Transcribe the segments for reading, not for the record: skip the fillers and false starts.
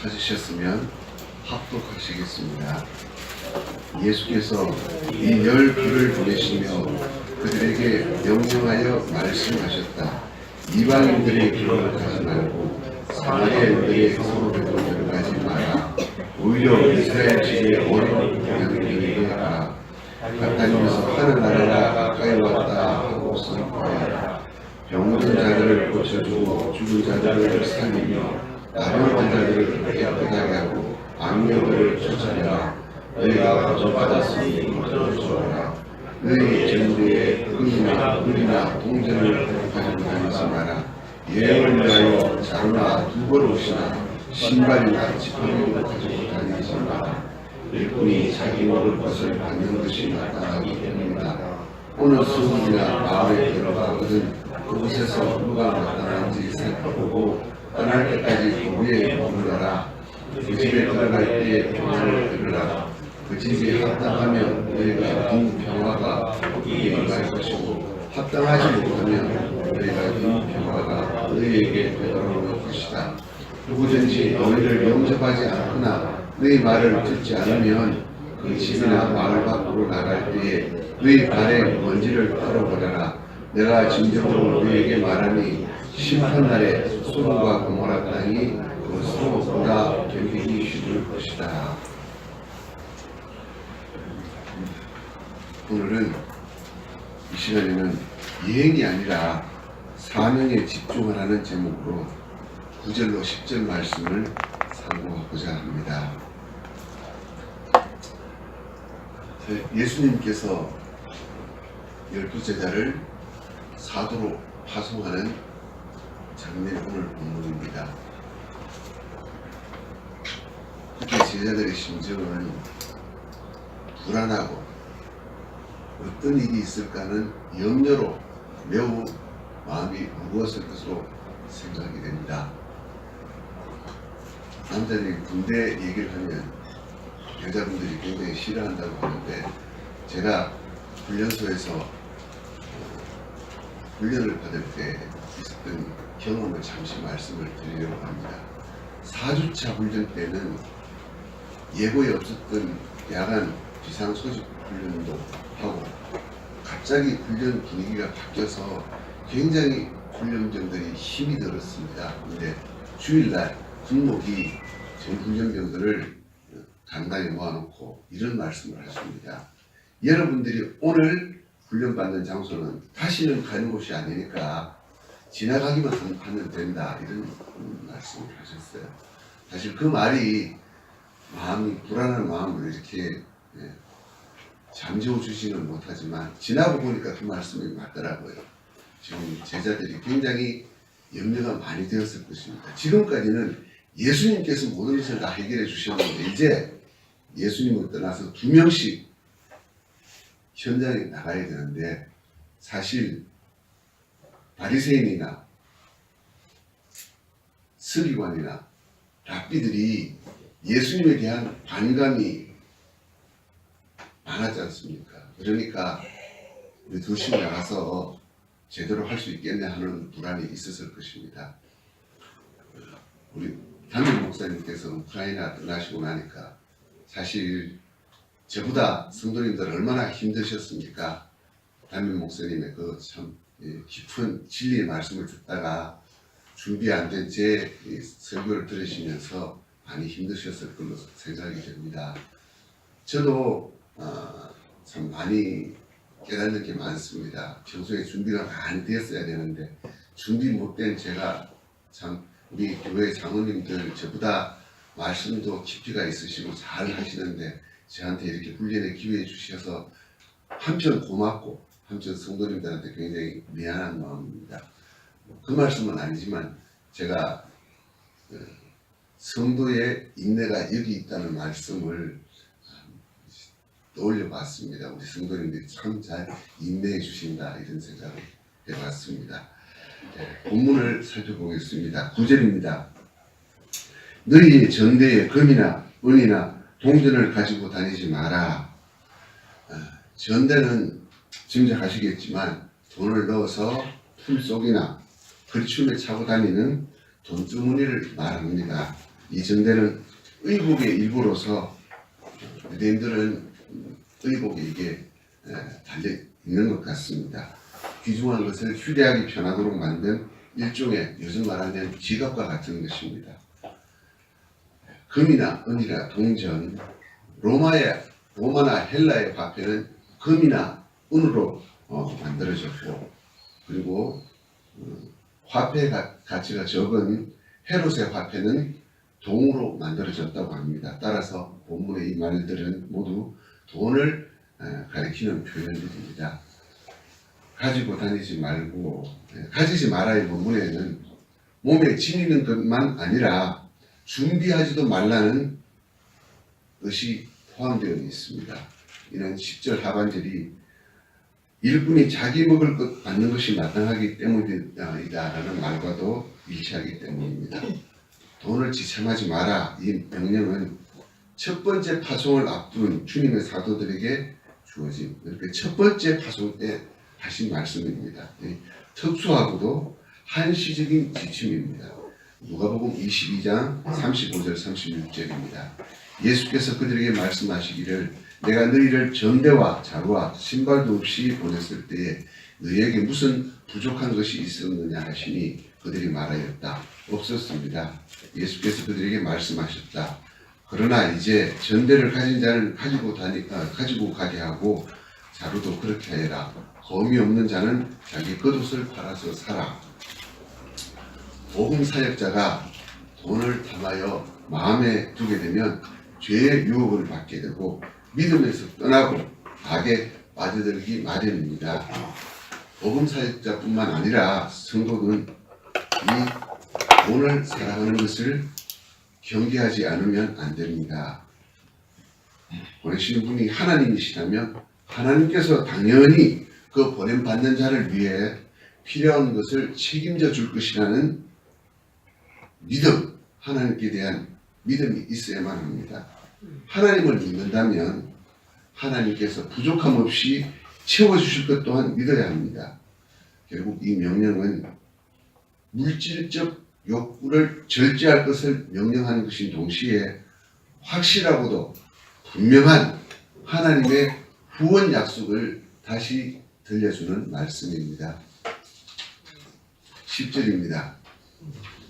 찾으셨으면 합독하시겠습니다. 예수께서 이 12를 보내시며 그들에게 명령하여 말씀하셨다. 이방인들의 길을 가지 말고 사마리아인들의 소로로 들어가지 마라. 오히려 이스라엘 집의 어려운 양들에게 가라. 다니면서 하는 나라가 가까이 왔다 하고 선포하여라. 병든 자들을 고쳐주고 죽은 자들을 살리며 나병한 자들을 깨끗하게 하고 악령들을 쫓아내라. 너희가 거절받았으니 거절주어라. 너희 전대에 금이나 은이나 동전을 가지고 다니지 마라. 여행을 위하여 자루나 두벌옷이나 신발이나 지팡이를 가지고 다니지 마라. 일꾼이 자기 먹을 것을 받는 것이 마땅하기 때문이다. 어느 수국이나 마을에 들어가거든 그곳에서 누가 마땅한지 살펴보고 떠날 때까지 그 위에 머물러라. 그 집에 들어갈 때에 평안을 들으라. 그 집이 합당하면 너희가 빈 평화가 거기에 임할 것이고 합당하지 못하면 너희가 빈 평화가 너희에게 되돌아올 것이다. 누구든지 너희를 영접하지 않거나 너희 말을 듣지 않으면 그 집이나 마을 밖으로 나갈 때에 너희 발에 먼지를 떨어버려라. 내가 진정으로 너희에게 말하니 심판날에 소돔과 고모라 땅이 그 소보다 견디기 쉬울 것이다. 오늘은 이 시간에는 여행이 아니라 사명에 집중을 하는 제목으로 9절로 10절 말씀을 상고하고자 합니다. 예수님께서 12제자를 사도로 파송하는 장면이 오늘 본문입니다. 그때 제자들의 심정은 불안하고 어떤 일이 있을까는 염려로 매우 마음이 무거웠을 것으로 생각이 됩니다. 남자들이 군대 얘기를 하면 여자분들이 굉장히 싫어한다고 하는데 제가 훈련소에서 훈련을 받을 때 있었던 경험을 잠시 말씀을 드리려고 합니다. 4주차 훈련 때는 예고에 없었던 야간 비상 소집 훈련도 하고 갑자기 훈련 분위기가 바뀌어서 굉장히 훈련병들이 힘이 들었습니다. 근데 주일날 군목이 전 훈련병들을 간단히 모아놓고 이런 말씀을 하십니다. 여러분들이 오늘 훈련받는 장소는 다시는 가는 곳이 아니니까 지나가기만 하면 된다. 이런 말씀을 하셨어요. 사실 그 말이 불안한 마음을 이렇게 잠재워 주지는 못하지만 지나고 보니까 그 말씀이 맞더라고요. 지금 제자들이 굉장히 염려가 많이 되었을 것입니다. 지금까지는 예수님께서 모든 것을 다 해결해 주셨는데 이제 예수님을 떠나서 2명씩 현장에 나가야 되는데 사실 바리새인이나 서기관이나 랍비들이 예수님에 대한 반감이 많았지 않습니까? 그러니까 우리 2씩 나가서 제대로 할 수 있겠냐 하는 불안이 있었을 것입니다. 우리 담임 목사님께서 우크라이나 떠나시고 나니까 사실 저보다 성도님들 얼마나 힘드셨습니까? 담임 목사님의 그 참 깊은 진리의 말씀을 듣다가 준비 안 된 제 설교를 들으시면서 많이 힘드셨을 걸로 생각이 됩니다. 저도 참 많이 깨닫는 게 많습니다. 평소에 준비가 많이 되었어야 되는데 준비 못된 제가 참 우리 교회 장로님들 저보다 말씀도 깊이가 있으시고 잘 하시는데 저한테 이렇게 훈련의 기회 주셔서 한편 고맙고 한편 성도님들한테 굉장히 미안한 마음입니다. 그 말씀은 아니지만 제가 성도의 인내가 여기 있다는 말씀을 떠올려 봤습니다. 우리 성도님들이 참 잘 인내해 주신다 이런 생각을 해봤습니다. 본문을 살펴보겠습니다. 9절입니다. 너희 전대에 금이나 은이나 동전을 가지고 다니지 마라. 전대는 짐작하시겠지만 돈을 넣어서 품속이나 걸춤에 차고 다니는 돈주머니를 말합니다. 이 전대는 의복의 일부로서 유대인들은 의복에 이게 달려 있는 것 같습니다. 귀중한 것을 휴대하기 편하도록 만든 일종의 요즘 말하면 지갑과 같은 것입니다. 금이나 은이나 동전, 로마나 헬라의 화폐는 금이나 은으로 만들어졌고, 그리고 화폐 가치가 적은 헤롯의 화폐는 동으로 만들어졌다고 합니다. 따라서 본문의 이 말들은 모두 돈을 가리키는 표현들입니다. 가지고 다니지 말고, 가지지 말아의 본문에는 몸에 지니는 것만 아니라 준비하지도 말라는 뜻이 포함되어 있습니다. 이는 10절 하반절이 일꾼이 자기 먹을 것 받는 것이 마땅하기 때문이다라는 말과도 일치하기 때문입니다. 돈을 지참하지 마라. 이 명령은 첫 번째 파송을 앞둔 주님의 사도들에게 주어진 이렇게 첫 번째 파송 때 하신 말씀입니다. 특수하고도 한시적인 지침입니다. 누가복음 22장 35절 36절입니다. 예수께서 그들에게 말씀하시기를 내가 너희를 전대와 자루와 신발도 없이 보냈을 때에 너희에게 무슨 부족한 것이 있었느냐 하시니 그들이 말하였다. 없었습니다. 예수께서 그들에게 말씀하셨다. 그러나 이제 전대를 가진 자는 가지고 가게 하고 자루도 그렇게 하여라. 검이 없는 자는 자기 겉옷을 팔아서 사라. 복음 사역자가 돈을 탐하여 마음에 두게 되면 죄의 유혹을 받게 되고 믿음에서 떠나고 악에 빠져들기 마련입니다. 복음 사역자뿐만 아니라 성도는 이 돈을 사랑하는 것을 경계하지 않으면 안 됩니다. 보내시는 분이 하나님이시라면 하나님께서 당연히 그 보냄받는 자를 위해 필요한 것을 책임져 줄 것이라는 믿음, 하나님께 대한 믿음이 있어야만 합니다. 하나님을 믿는다면 하나님께서 부족함 없이 채워주실 것 또한 믿어야 합니다. 결국 이 명령은 물질적 욕구를 절제할 것을 명령하는 것인 동시에 확실하고도 분명한 하나님의 후원 약속을 다시 들려주는 말씀입니다. 10절입니다.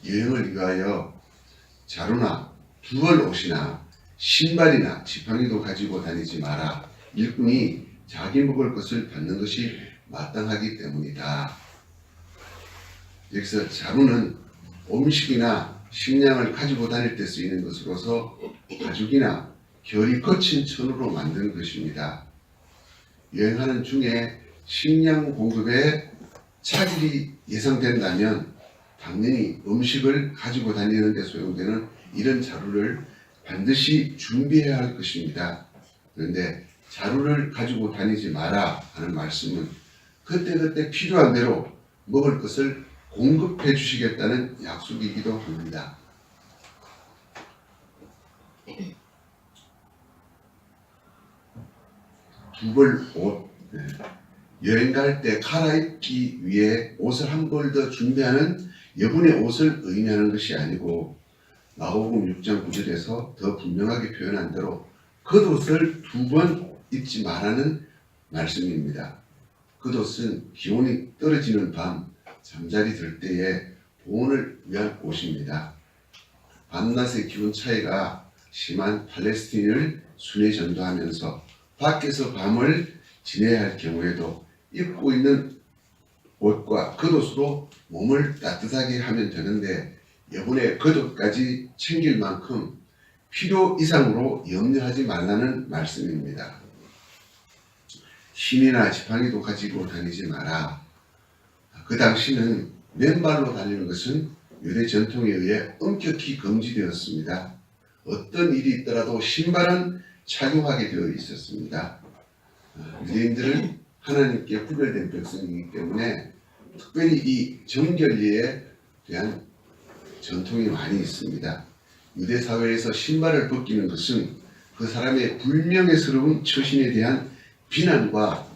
여행을 위하여 자루나 두벌 옷이나 신발이나 지팡이도 가지고 다니지 마라. 일꾼이 자기 먹을 것을 받는 것이 마땅하기 때문이다. 여기서 자루는 음식이나 식량을 가지고 다닐 때 쓰이는 것으로서 가죽이나 결이 거친 천으로 만든 것입니다. 여행하는 중에 식량 공급에 차질이 예상된다면 당연히 음식을 가지고 다니는 데 소용되는 이런 자루를 반드시 준비해야 할 것입니다. 그런데 자루를 가지고 다니지 마라 하는 말씀은 그때그때 필요한 대로 먹을 것을 공급해 주시겠다는 약속이기도 합니다. 두벌 옷, 여행 갈 때 갈아입기 위해 옷을 한 벌 더 준비하는 여분의 옷을 의미하는 것이 아니고 마가복음 6장 9절에서 더 분명하게 표현한 대로 겉옷을 2번 입지 말라는 말씀입니다. 겉옷은 기온이 떨어지는 밤 잠자리 들 때에 보온을 위한 옷입니다. 밤낮의 기온 차이가 심한 팔레스틴을 순회 전도하면서 밖에서 밤을 지내야 할 경우에도 입고 있는 옷과 겉옷으로 몸을 따뜻하게 하면 되는데 여분의 겉옷까지 챙길 만큼 필요 이상으로 염려하지 말라는 말씀입니다. 신이나 지팡이도 가지고 다니지 마라. 그 당시는 맨발로 달리는 것은 유대 전통에 의해 엄격히 금지되었습니다. 어떤 일이 있더라도 신발은 착용하게 되어 있었습니다. 유대인들은 하나님께 구별된 백성이기 때문에 특별히 이 정결리에 대한 전통이 많이 있습니다. 유대 사회에서 신발을 벗기는 것은 그 사람의 불명예스러운 처신에 대한 비난과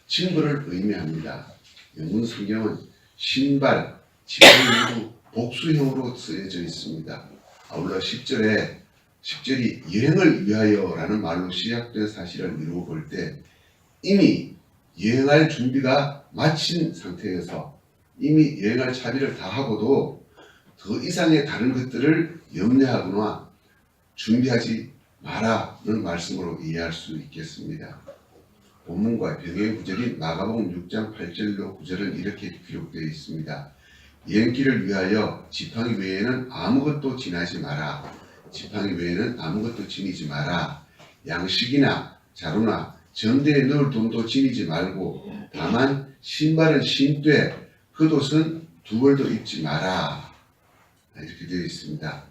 징벌을 의미합니다. 영문 성경은 신발, 지팡이 모두 복수형으로 쓰여져 있습니다. 아울러 10절이 여행을 위하여라는 말로 시작된 사실을 미루어 볼 때 이미 여행할 준비가 마친 상태여서 이미 여행할 차비를 다 하고도 더 이상의 다른 것들을 염려하거나 준비하지 마라는 말씀으로 이해할 수 있겠습니다. 본문과 병행 구절인 마가복음 6장 8절로 9절은 이렇게 기록되어 있습니다. 여행길을 위하여 지팡이 외에는 아무것도 지나지 마라. 지팡이 외에는 아무것도 지니지 마라. 양식이나 자루나 전대에 넣을 돈도 지니지 말고 다만 신발은 신되 겉옷은 두 벌도 입지 마라. 이렇게 되어 있습니다.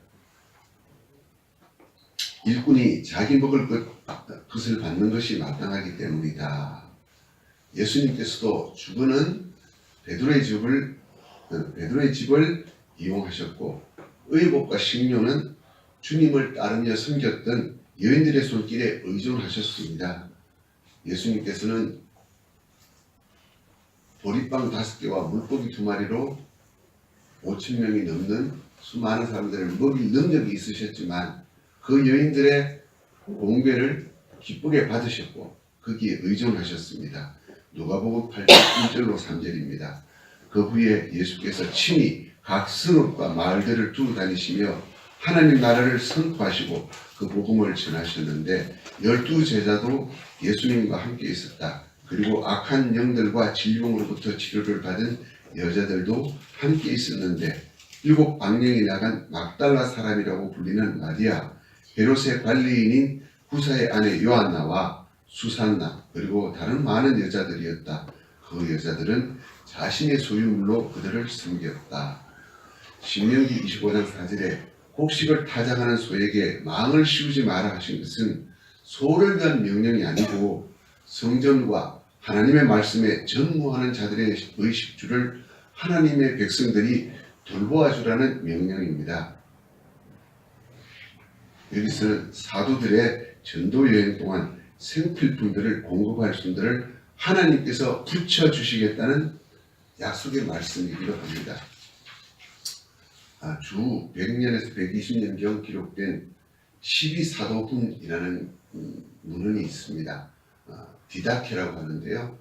일꾼이 자기 먹을 것을 받는 것이 마땅하기 때문이다. 예수님께서도 주거는 베드로의 집을 이용하셨고 의복과 식료는 주님을 따르며 섬겼던 여인들의 손길에 의존하셨습니다. 예수님께서는 보리빵 5개와 물고기 2마리로 5,000명이 넘는 수많은 사람들을 먹일 능력이 있으셨지만 그 여인들의 공배를 기쁘게 받으셨고 거기에 의존하셨습니다. 누가복음 8장 1절로 3절입니다. 그 후에 예수께서 친히 각 성읍과 마을들을 두루 다니시며 하나님 나라를 선포하시고 그 복음을 전하셨는데 12제자도 예수님과 함께 있었다. 그리고 악한 영들과 질병으로부터 치료를 받은 여자들도 함께 있었는데 7 방령이 나간 막달라 사람이라고 불리는 마리아, 헤롯의 관리인인 구사의 아내 요한나와 수산나 그리고 다른 많은 여자들이었다. 그 여자들은 자신의 소유물로 그들을 섬겼다. 신명기 25장 4절에 곡식을 타작하는 소에게 망을 씌우지 마라 하신 것은 소를 위한 명령이 아니고 성전과 하나님의 말씀에 전무하는 자들의 의식주를 하나님의 백성들이 돌보아 주라는 명령입니다. 여기서는 사도들의 전도 여행 동안 생필품들을 공급할 순들을 하나님께서 붙여주시겠다는 약속의 말씀이기도 합니다. 주 100년에서 120년경 기록된 12사도훈이라는 문헌이 있습니다. 디다케라고 하는데요.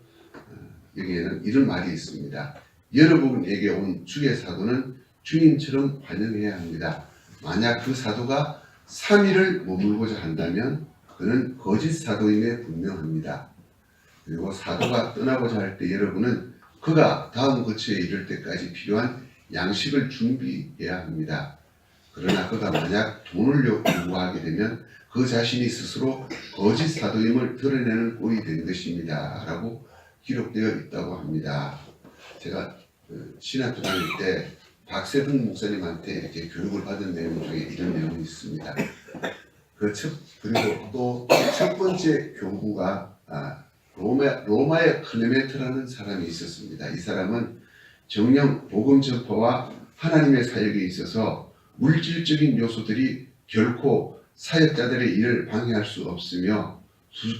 여기에는 이런 말이 있습니다. 여러분에게 온 주의 사도는 주님처럼 환영해야 합니다. 만약 그 사도가 3일을 머물고자 한다면 그는 거짓 사도임에 분명합니다. 그리고 사도가 떠나고자 할 때 여러분은 그가 다음 거처에 이를 때까지 필요한 양식을 준비해야 합니다. 그러나 그가 만약 돈을 요구하게 되면 그 자신이 스스로 거짓 사도임을 드러내는 꼴이 된 것입니다. 라고 기록되어 있다고 합니다. 제가 신학교 다닐 때 박세등 목사님한테 이렇게 교육을 받은 내용 중에 이런 내용이 있습니다. 그리고 또 첫 번째 교구가 로마의 클레멘트라는 사람이 있었습니다. 이 사람은 정령 복음 전파와 하나님의 사역에 있어서 물질적인 요소들이 결코 사역자들의 일을 방해할 수 없으며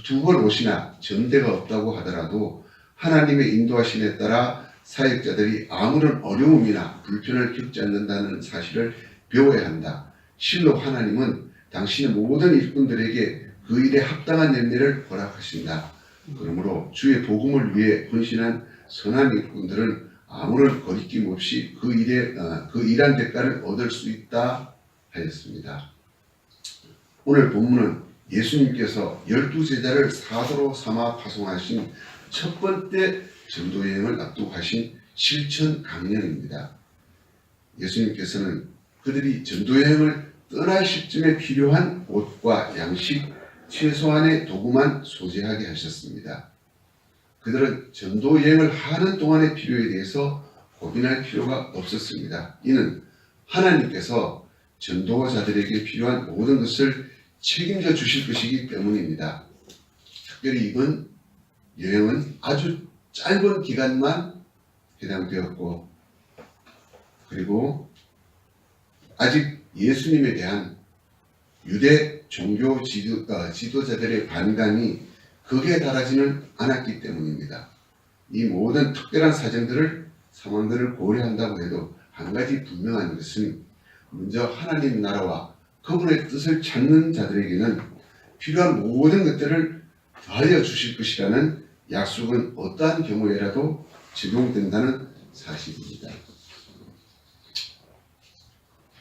두 번 옷이나 전대가 없다고 하더라도 하나님의 인도하심에 따라 사역자들이 아무런 어려움이나 불편을 겪지 않는다는 사실을 배워야 한다. 실로 하나님은 당신의 모든 일꾼들에게 그 일에 합당한 열매를 허락하신다. 그러므로 주의 복음을 위해 헌신한 선한 일꾼들은 아무런 거리낌 없이 그 일한 대가를 얻을 수 있다 하였습니다. 오늘 본문은 예수님께서 12제자를 사도로 삼아 파송하신 첫 번째 전도여행을 앞두고 하신 실천 강령입니다. 예수님께서는 그들이 전도여행을 떠날 시점에 필요한 옷과 양식, 최소한의 도구만 소지하게 하셨습니다. 그들은 전도여행을 하는 동안의 필요에 대해서 고민할 필요가 없었습니다. 이는 하나님께서 전도자들에게 필요한 모든 것을 책임져 주실 것이기 때문입니다. 특별히 이번 여행은 아주 짧은 기간만 해당되었고 그리고 아직 예수님에 대한 유대 종교 지도자들의 반감이 극에 달하지는 않았기 때문입니다. 이 모든 특별한 상황들을 고려한다고 해도 한 가지 분명한 것은 먼저 하나님 나라와 그분의 뜻을 찾는 자들에게는 필요한 모든 것들을 더하여 주실 것이라는 약속은 어떠한 경우에라도 적용된다는 사실입니다.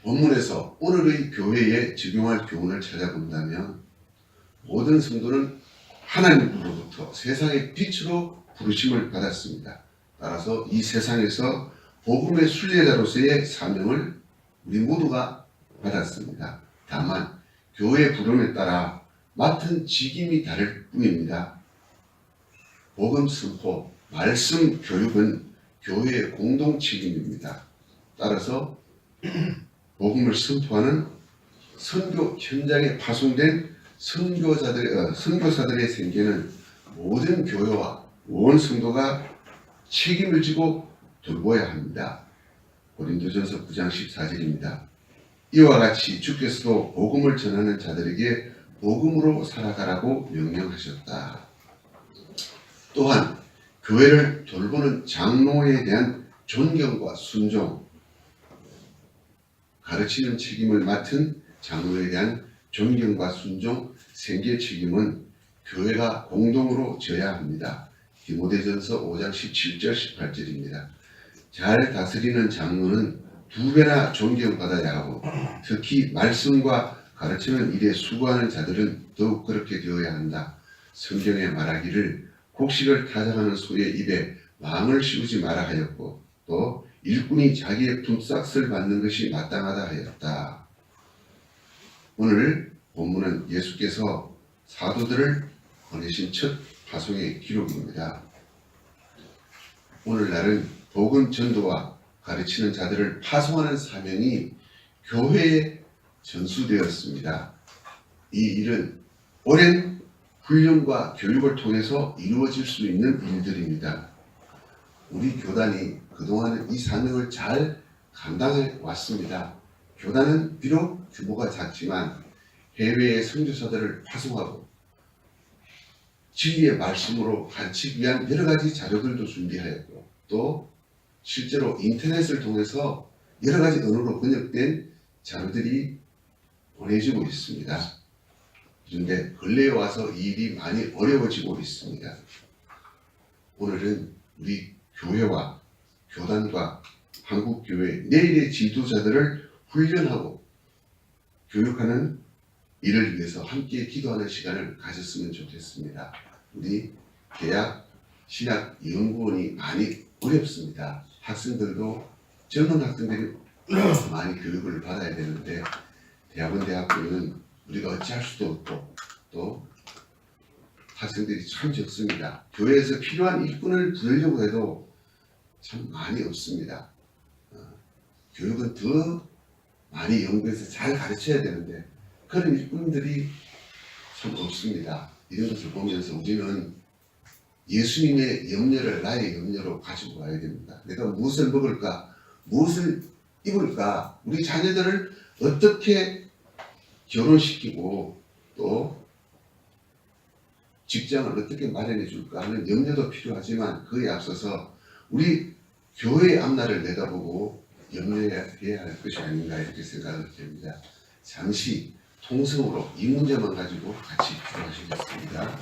본문에서 오늘의 교회에 적용할 교훈을 찾아본다면 모든 성도는 하나님으로부터 세상의 빛으로 부르심을 받았습니다. 따라서 이 세상에서 복음의 순례자로서의 사명을 우리 모두가 받았습니다. 다만 교회 부름에 따라 맡은 직임이 다를 뿐입니다. 복음 선포, 말씀 교육은 교회의 공동 책임입니다. 따라서 복음을 선포하는 선교 현장에 파송된 선교사들의 생계는 모든 교회와 온 성도가 책임을 지고 돌보아야 합니다. 고린도전서 9장 14절입니다. 이와 같이 주께서도 복음을 전하는 자들에게 복음으로 살아가라고 명령하셨다. 또한 교회를 돌보는 장로에 대한 존경과 순종, 가르치는 책임을 맡은 장로에 대한 존경과 순종, 생계 책임은 교회가 공동으로 져야 합니다. 디모데전서 5장 17절 18절입니다. 잘 다스리는 장로는 2배나 존경받아야 하고 특히 말씀과 가르치는 일에 수고하는 자들은 더욱 그렇게 되어야 한다. 성경에 말하기를 곡식을 타작하는 소의 입에 망을 씌우지 마라 하였고 또 일꾼이 자기의 품삯을 받는 것이 마땅하다 하였다. 오늘 본문은 예수께서 사도들을 보내신 첫 파송의 기록입니다. 오늘날은 복음 전도와 가르치는 자들을 파송하는 사명이 교회에 전수되었습니다. 이 일은 오랜 훈련과 교육을 통해서 이루어질 수 있는 일들입니다. 우리 교단이 그동안 이 사명을 잘 감당해 왔습니다. 교단은 비록 규모가 작지만 해외의 선교사들을 파송하고 진리의 말씀으로 가르치기 위한 여러 가지 자료들도 준비하였고 또 실제로 인터넷을 통해서 여러 가지 언어로 번역된 자료들이 보내지고 있습니다. 그런데 근래에 와서 이 일이 많이 어려워지고 있습니다. 오늘은 우리 교회와 교단과 한국교회 내일의 지도자들을 훈련하고 교육하는 일을 위해서 함께 기도하는 시간을 가졌으면 좋겠습니다. 우리 대학 신학 연구원이 많이 어렵습니다. 학생들도 젊은 학생들이 많이 교육을 받아야 되는데 대학원 대학교는 우리가 어찌할 수도 없고 또 학생들이 참 적습니다. 교회에서 필요한 일꾼을 부르려고 해도 참 많이 없습니다. 교육은 더 많이 연구해서 잘 가르쳐야 되는데 그런 일꾼들이 참 없습니다. 이런 것을 보면서 우리는 예수님의 염려를 나의 염려로 가지고 와야 됩니다. 내가 무엇을 먹을까? 무엇을 입을까? 우리 자녀들을 어떻게 결혼시키고 또 직장을 어떻게 마련해 줄까 하는 염려도 필요하지만 그에 앞서서 우리 교회의 앞날을 내다보고 염려해야 할 것이 아닌가 이렇게 생각을 됩니다. 잠시 통성으로 이 문제만 가지고 같이 기도하시겠습니다.